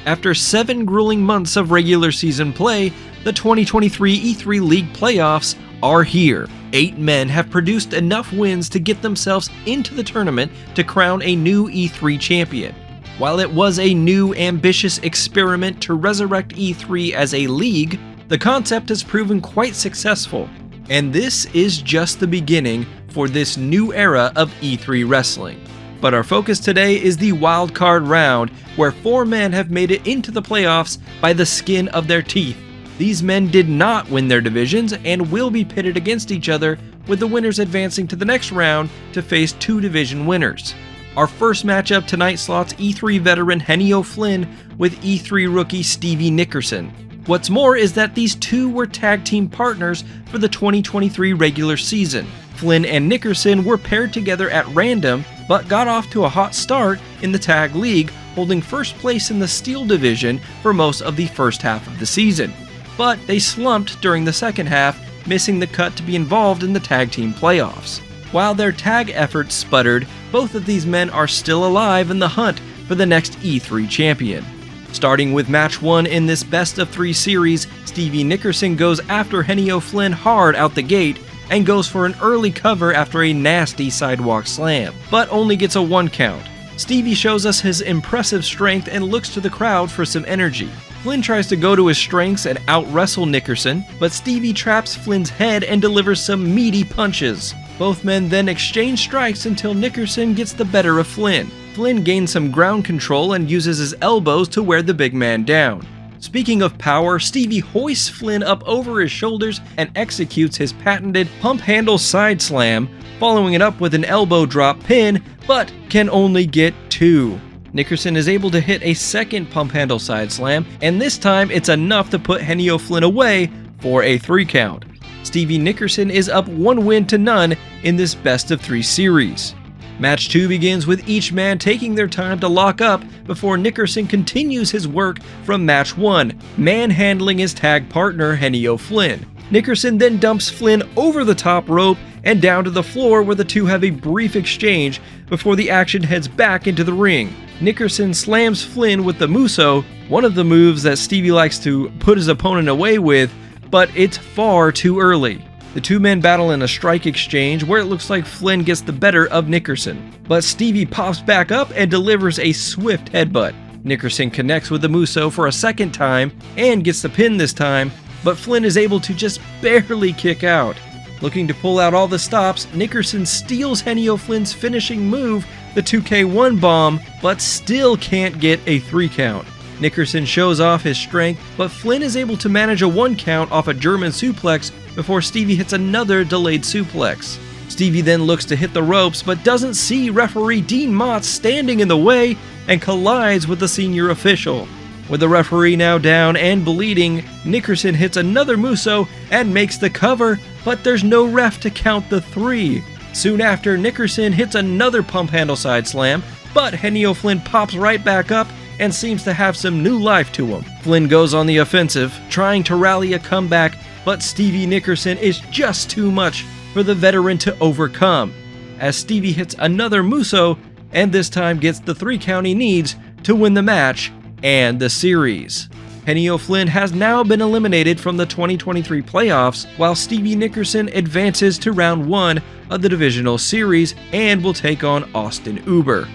After 7 grueling months of regular season play, the 2023 E3 League playoffs are here. 8 men have produced enough wins to get themselves into the tournament to crown a new E3 champion. While it was a new, ambitious experiment to resurrect E3 as a league, the concept has proven quite successful. And this is just the beginning for this new era of E3 wrestling. But our focus today is the wildcard round, where 4 men have made it into the playoffs by the skin of their teeth. These men did not win their divisions and will be pitted against each other, with the winners advancing to the next round to face 2 division winners. Our first matchup tonight slots E3 veteran Henio Flynn with E3 rookie Stevie Nickerson. What's more is that these 2 were tag team partners for the 2023 regular season. Flynn and Nickerson were paired together at random, but got off to a hot start in the tag league, holding first place in the Steel division for most of the first half of the season. But they slumped during the second half, missing the cut to be involved in the tag team playoffs. While their tag efforts sputtered, both of these men are still alive in the hunt for the next E3 champion. Starting with match 1 in this best of 3 series, Stevie Nickerson goes after Henio Flynn hard out the gate and goes for an early cover after a nasty sidewalk slam, but only gets a 1 count. Stevie shows us his impressive strength and looks to the crowd for some energy. Flynn tries to go to his strengths and out-wrestle Nickerson, but Stevie traps Flynn's head and delivers some meaty punches. Both men then exchange strikes until Nickerson gets the better of Flynn. Flynn gains some ground control and uses his elbows to wear the big man down. Speaking of power, Stevie hoists Flynn up over his shoulders and executes his patented pump handle side slam, following it up with an elbow drop pin, but can only get 2. Nickerson is able to hit a second pump handle side slam, and this time it's enough to put Henio Flynn away for a 3 count. Stevie Nickerson is up 1 win to none in this best of 3 series. Match 2 begins with each man taking their time to lock up before Nickerson continues his work from match 1, manhandling his tag partner Henio Flynn. Nickerson then dumps Flynn over the top rope and down to the floor, where the 2 have a brief exchange before the action heads back into the ring. Nickerson slams Flynn with the Muso, one of the moves that Stevie likes to put his opponent away with, but it's far too early. The 2 men battle in a strike exchange where it looks like Flynn gets the better of Nickerson, but Stevie pops back up and delivers a swift headbutt. Nickerson connects with the Muso for a second time and gets the pin this time, but Flynn is able to just barely kick out. Looking to pull out all the stops, Nickerson steals Henio Flynn's finishing move, the 2K1 bomb, but still can't get a 3 count. Nickerson shows off his strength, but Flynn is able to manage a 1 count off a German suplex before Stevie hits another delayed suplex. Stevie then looks to hit the ropes, but doesn't see referee Dean Motz standing in the way and collides with the senior official. With the referee now down and bleeding, Nickerson hits another Muso and makes the cover, but there's no ref to count the 3. Soon after, Nickerson hits another pump handle side slam, but Henio Flynn pops right back up and seems to have some new life to him. Flynn goes on the offensive, trying to rally a comeback, but Stevie Nickerson is just too much for the veteran to overcome, as Stevie hits another Muso and this time gets the 3 count he needs to win the match and the series. Henio Flynn has now been eliminated from the 2023 playoffs, while Stevie Nickerson advances to round 1 of the divisional series and will take on Austin Uber.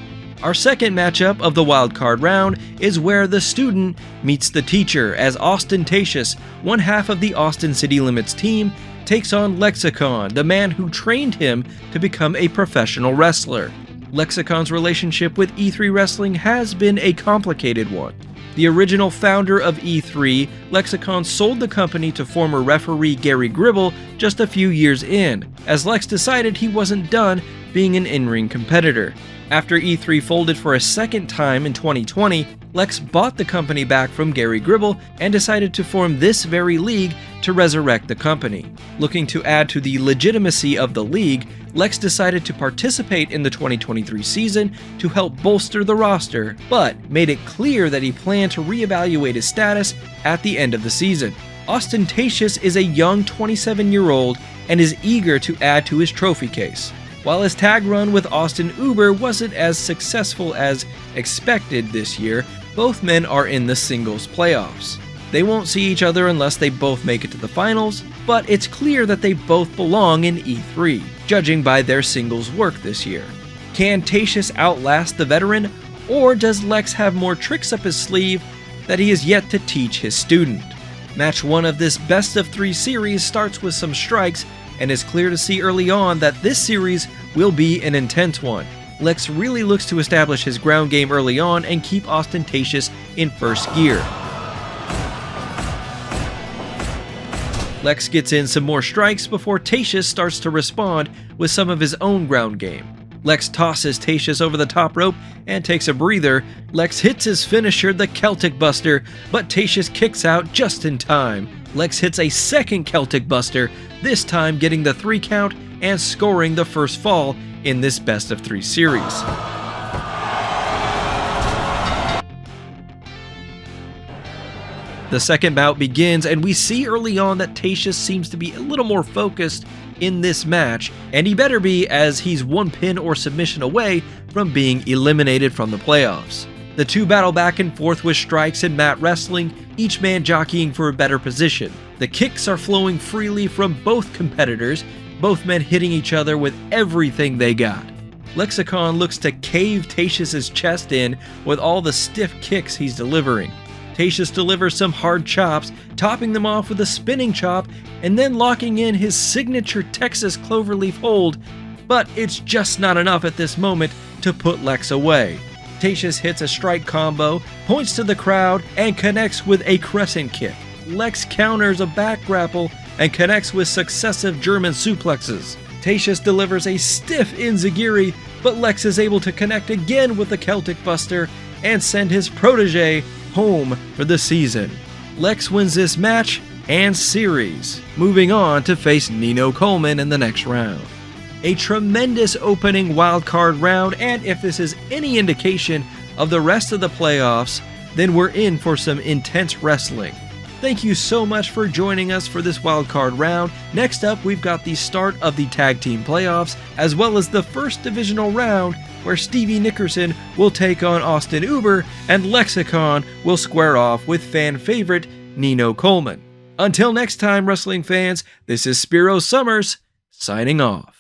Our second matchup of the wildcard round is where the student meets the teacher, as Ostentatious, one half of the Austin City Limits team, takes on Lexicon, the man who trained him to become a professional wrestler. Lexicon's relationship with E3 Wrestling has been a complicated one. The original founder of E3, Lexicon sold the company to former referee Gary Gribble just a few years in, as Lex decided he wasn't done being an in-ring competitor. After E3 folded for a second time in 2020, Lex bought the company back from Gary Gribble and decided to form this very league to resurrect the company. Looking to add to the legitimacy of the league, Lex decided to participate in the 2023 season to help bolster the roster, but made it clear that he planned to reevaluate his status at the end of the season. Ostentatious is a young 27-year-old and is eager to add to his trophy case. While his tag run with Austin Uber wasn't as successful as expected this year, Both men are in the singles playoffs. They won't see each other unless they both make it to the finals, but it's clear that they both belong in E3, judging by their singles work this year. Can Tayshus outlast the veteran, or does Lex have more tricks up his sleeve that he is yet to teach his student? Match 1 of this best of 3 series starts with some strikes, and it's clear to see early on that this series will be an intense one. Lex really looks to establish his ground game early on and keep ostentatious in first gear. Lex gets in some more strikes before Tayshus starts to respond with some of his own ground game. Lex tosses Tayshus over the top rope and takes a breather. Lex hits his finisher, the Celtic Buster, but Tayshus kicks out just in time. Lex hits a second Celtic Buster, this time getting the 3 count and scoring the first fall in this best of 3 series. The second bout begins, and we see early on that Tayshus seems to be a little more focused in this match, and he better be, as he's 1 pin or submission away from being eliminated from the playoffs. The two battle back and forth with strikes and mat wrestling, each man jockeying for a better position. The kicks are flowing freely from both competitors, both men hitting each other with everything they got. Lexicon looks to cave Tayshus' chest in with all the stiff kicks he's delivering. Tayshus delivers some hard chops, topping them off with a spinning chop, and then locking in his signature Texas Cloverleaf hold, but it's just not enough at this moment to put Lex away. Tayshus hits a strike combo, points to the crowd, and connects with a crescent kick. Lex counters a back grapple and connects with successive German suplexes. Tayshus delivers a stiff enziguri, but Lex is able to connect again with the Celtic Buster and send his protege home for the season. Lex wins this match and series, moving on to face Nino Coleman in the next round. A tremendous opening wildcard round, and if this is any indication of the rest of the playoffs, then we're in for some intense wrestling. Thank you so much for joining us for this wildcard round. Next up, we've got the start of the tag team playoffs, as well as the first divisional round, where Stevie Nickerson will take on Austin Uber, and Lexicon will square off with fan favorite Nino Coleman. Until next time, wrestling fans, this is Spiro Summers, signing off.